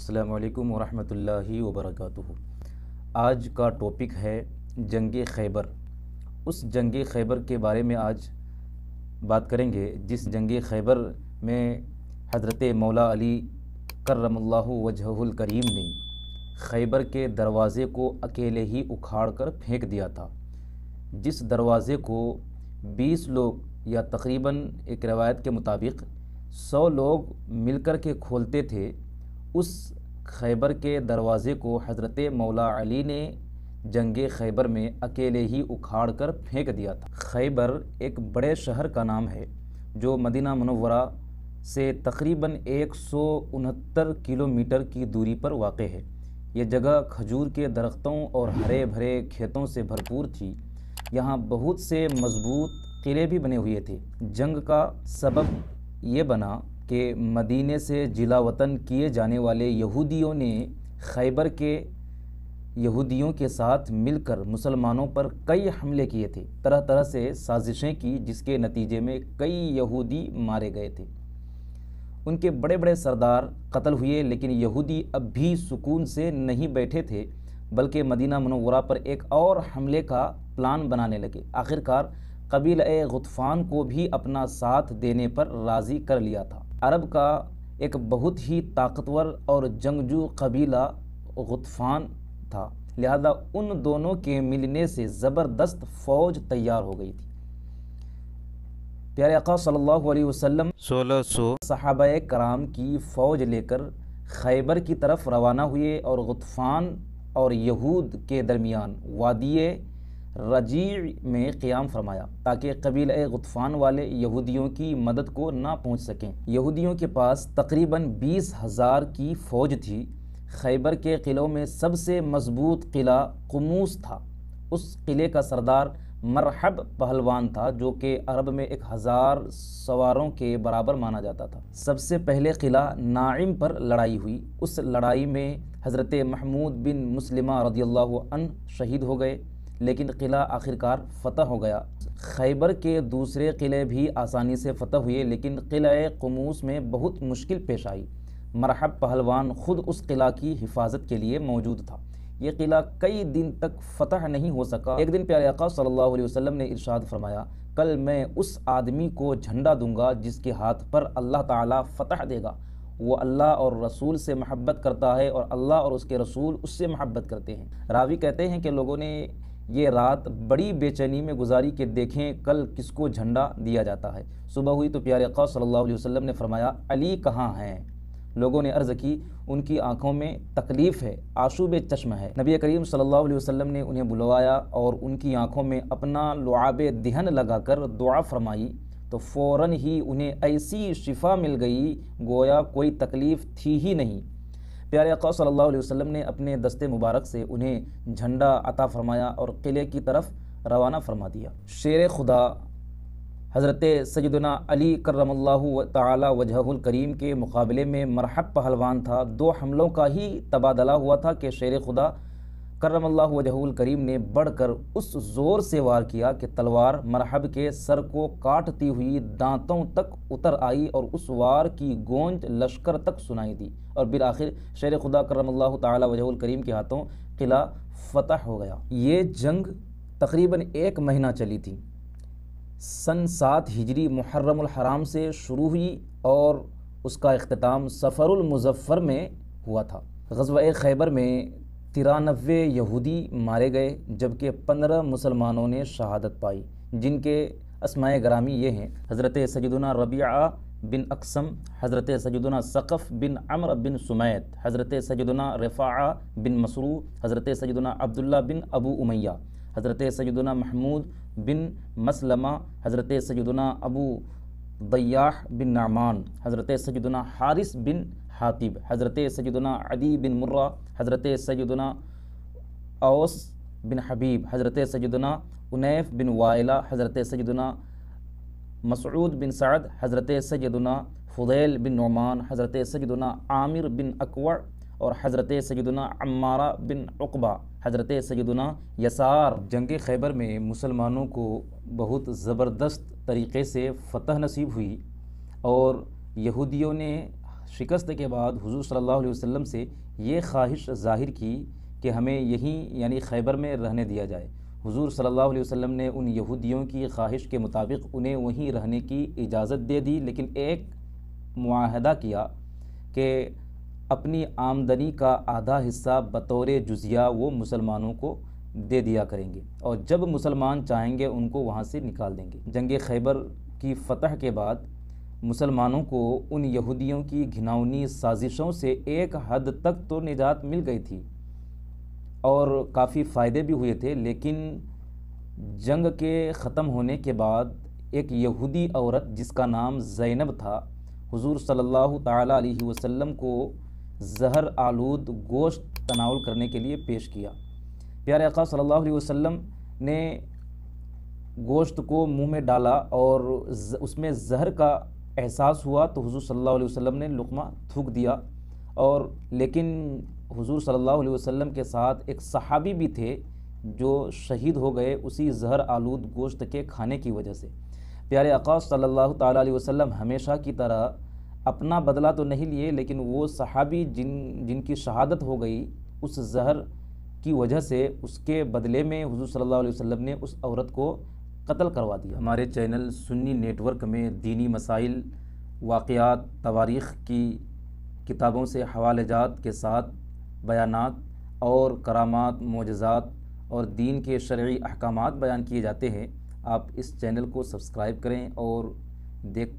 अस्सलामु अलैकुम वरहमतुल्लाहि वबरकातुहू। आज का टॉपिक है जंग खैबर। उस जंग खैबर के बारे में आज बात करेंगे जिस जंग खैबर में हज़रत मौला अली करमल्लाहु वजहुल करीम ने खैबर के दरवाज़े को अकेले ही उखाड़ कर फेंक दिया था। जिस दरवाज़े को 20 लोग या तकरीबन एक रवायत के मुताबिक 100 लोग मिलकर के खोलते थे, उस खैबर के दरवाज़े को हज़रत मौला अली ने जंग खैबर में अकेले ही उखाड़ कर फेंक दिया था। खैबर एक बड़े शहर का नाम है जो मदीना मुनव्वरा से तकरीबन 169 किलोमीटर की दूरी पर वाक़ है। ये जगह खजूर के दरख्तों और हरे भरे खेतों से भरपूर थी। यहाँ बहुत से मजबूत किले भी बने हुए थे। जंग का सबब ये बना कि मदीने से जिला वतन किए जाने वाले यहूदियों ने खैबर के यहूदियों के साथ मिलकर मुसलमानों पर कई हमले किए थे, तरह तरह से साजिशें की, जिसके नतीजे में कई यहूदी मारे गए थे। उनके बड़े बड़े सरदार कत्ल हुए, लेकिन यहूदी अब भी सुकून से नहीं बैठे थे, बल्कि मदीना मुनव्वरा पर एक और हमले का प्लान बनाने लगे। आखिरकार कबीला गुतफ़ान को भी अपना साथ देने पर राज़ी कर लिया था। अरब का एक बहुत ही ताकतवर और जंगजू कबीला गुतफ़ान था, लिहाजा उन दोनों के मिलने से ज़बरदस्त फ़ौज तैयार हो गई थी। प्यारे आका सल्लल्लाहु अलैहि वसल्लम 1600 सहाबाए कराम की फ़ौज लेकर खैबर की तरफ रवाना हुए और गुतफ़ान और यहूद के दरमियान वादिये रजी में क़याम फरमाया ताकि कबीला गुतफ़ान वाले यहूदियों की मदद को ना पहुँच सकें। यहूदियों के पास तकरीबन 20,000 की फ़ौज थी। खैबर के क़िलों में सबसे मजबूत किला कुमूस था। उस किले का सरदार मरहब पहलवान था, जो कि अरब में 1000 सवारों के बराबर माना जाता था। सबसे पहले किला नाइम पर लड़ाई हुई। उस लड़ाई में हज़रत महमूद बिन मुस्लिमा रदियल्लाहु अन्हु शहीद हो गए, लेकिन किला आखिरकार फ़तह हो गया। खैबर के दूसरे किले भी आसानी से फ़तह हुए, लेकिन किला कुमूस में बहुत मुश्किल पेश आई। मरहब पहलवान ख़ुद उस किला की हिफाजत के लिए मौजूद था। ये किला कई दिन तक फ़तह नहीं हो सका। एक दिन प्यारे आका सल्लल्लाहु अलैहि वसल्लम ने इरशाद फरमाया, कल मैं उस आदमी को झंडा दूंगा जिसके हाथ पर अल्लाह ताला फ़तह देगा। वो अल्लाह और रसूल से महब्बत करता है और अल्लाह और उसके रसूल उससे महब्बत करते हैं। रावी कहते हैं कि लोगों ने ये रात बड़ी बेचैनी में गुजारी कि देखें कल किसको झंडा दिया जाता है। सुबह हुई तो प्यारे आका सल्लल्लाहु अलैहि वसल्लम ने फरमाया, अली कहाँ हैं? लोगों ने अर्ज़ की, उनकी आँखों में तकलीफ़ है, आशूब चश्म है। नबी करीम सल्लल्लाहु अलैहि वसल्लम ने उन्हें बुलवाया और उनकी आँखों में अपना लुआब दिहन लगाकर दुआ फरमाई, तो फ़ौरन ही उन्हें ऐसी शिफा मिल गई गोया कोई तकलीफ़ थी ही नहीं। प्यारे आका सल्लल्लाहु अलैहि वसल्लम ने अपने दस्ते मुबारक से उन्हें झंडा अता फरमाया और किले की तरफ रवाना फरमा दिया। शेर खुदा हज़रत सैयदना अली करमल्लाहु ताला वजहुल करीम के मुकाबले में मरहब पहलवान था। 2 हमलों का ही तबादला हुआ था कि शेर खुदा करमल्लाहु वजहुल करीम ने बढ़कर उस ज़ोर से वार किया कि तलवार मरहब के सर को काटती हुई दांतों तक उतर आई और उस वार की गूंज लश्कर तक सुनाई दी और बिल आखिर शेर खुदा करमल्लाहु ताला वजहुल करीम के हाथों किला फ़तह हो गया। ये जंग तकरीबन 1 महीना चली थी। सन 7 हिजरी मुहर्रमुल हराम से शुरू हुई और उसका इख्तिताम सफ़रुल मुज़फ़्फ़र में हुआ था। ग़ज़वा खैबर में 93 यहूदी मारे गए, जबकि 15 मुसलमानों ने शहादत पाई, जिनके अस्माए गरामी ये हैं, हज़रत सैयदना रबिया बिन अक़सम, हज़रत सैयदना सक़फ़ बिन अम्र बिन सुमैत, हज़रत सैयदना रिफ़ाआ बिन मसरू, हज़रत सैयदना अब्दुल्ला बिन अबू उमैया, हज़रत सैयदना महमूद बिन मसलमा, हज़रत सैयदना अबू दय्याह बिन नामान, हज़रत सैयदना हारिस बिन हातिब, हज़रत सैयदना अदी बिन मुर्रा, हज़रत सैयदना औस बिन हबीब, हज़रत सैयदना उनैफ बिन वाइला, हज़रत सैयदना मसऊद बिन सअद, हज़रत सैयदना फुदैल बिन नुमान, हज़रत सैयदना आमिर बिन अकवा और हज़रत सैयदना अम्मारा बिन उक़बा, हज़रत सैयदना यसार। जंग खैबर में मुसलमानों को बहुत ज़बरदस्त तरीक़े से फ़तह नसीब हुई और यहूदियों ने शिकस्त के बाद हुज़ूर सल्लल्लाहु अलैहि वसल्लम से ये ख्वाहिश ज़ाहिर की कि हमें यहीं यानी खैबर में रहने दिया जाए। हुज़ूर सल्लल्लाहु अलैहि वसल्लम ने उन यहूदियों की ख्वाहिश के मुताबिक उन्हें वहीं रहने की इजाज़त दे दी, लेकिन एक मुआहदा किया कि अपनी आमदनी का आधा हिस्सा बतौर जुज़िया वो मुसलमानों को दे दिया करेंगे और जब मुसलमान चाहेंगे उनको वहाँ से निकाल देंगे। जंग खैबर की फ़तह के बाद मुसलमानों को उन यहूदियों की घिनौनी साजिशों से एक हद तक तो निजात मिल गई थी और काफ़ी फ़ायदे भी हुए थे, लेकिन जंग के ख़त्म होने के बाद एक यहूदी औरत जिसका नाम ज़ैनब था, हुज़ूर सल्लल्लाहु ताला अलैहि वसल्लम को ज़हर आलूद गोश्त तनावुल करने के लिए पेश किया। प्यारे आका सल्लल्लाहु अलैहि वसल्लम ने गोश्त को मुंह में डाला और उसमें ज़हर का एहसास हुआ तो हुज़ूर सल्लल्लाहु अलैहि वसल्लम ने लुक़मा थूक दिया। और लेकिन हुज़ूर सल्लल्लाहु अलैहि वसल्लम के साथ एक सहाबी भी थे जो शहीद हो गए उसी ज़हर आलूद गोश्त के खाने की वजह से। प्यारे आका सल्लल्लाहु ताला अलैहि वसल्लम हमेशा की तरह अपना बदला तो नहीं लिए, लेकिन वो सहाबी जिनकी शहादत हो गई उस ज़हर की वजह से, उसके बदले में हुज़ूर सल्लल्लाहु अलैहि वसल्लम ने उस औरत को कत्ल करवा दिया। हमारे चैनल सुन्नी नेटवर्क में दीनी मसाइल, वाक़यात, तवारीख़ की किताबों से हवालेजात के साथ बयानात और करामात, मोजज़ात और दीन के शरई अहकामात बयान किए जाते हैं। आप इस चैनल को सब्सक्राइब करें और देखते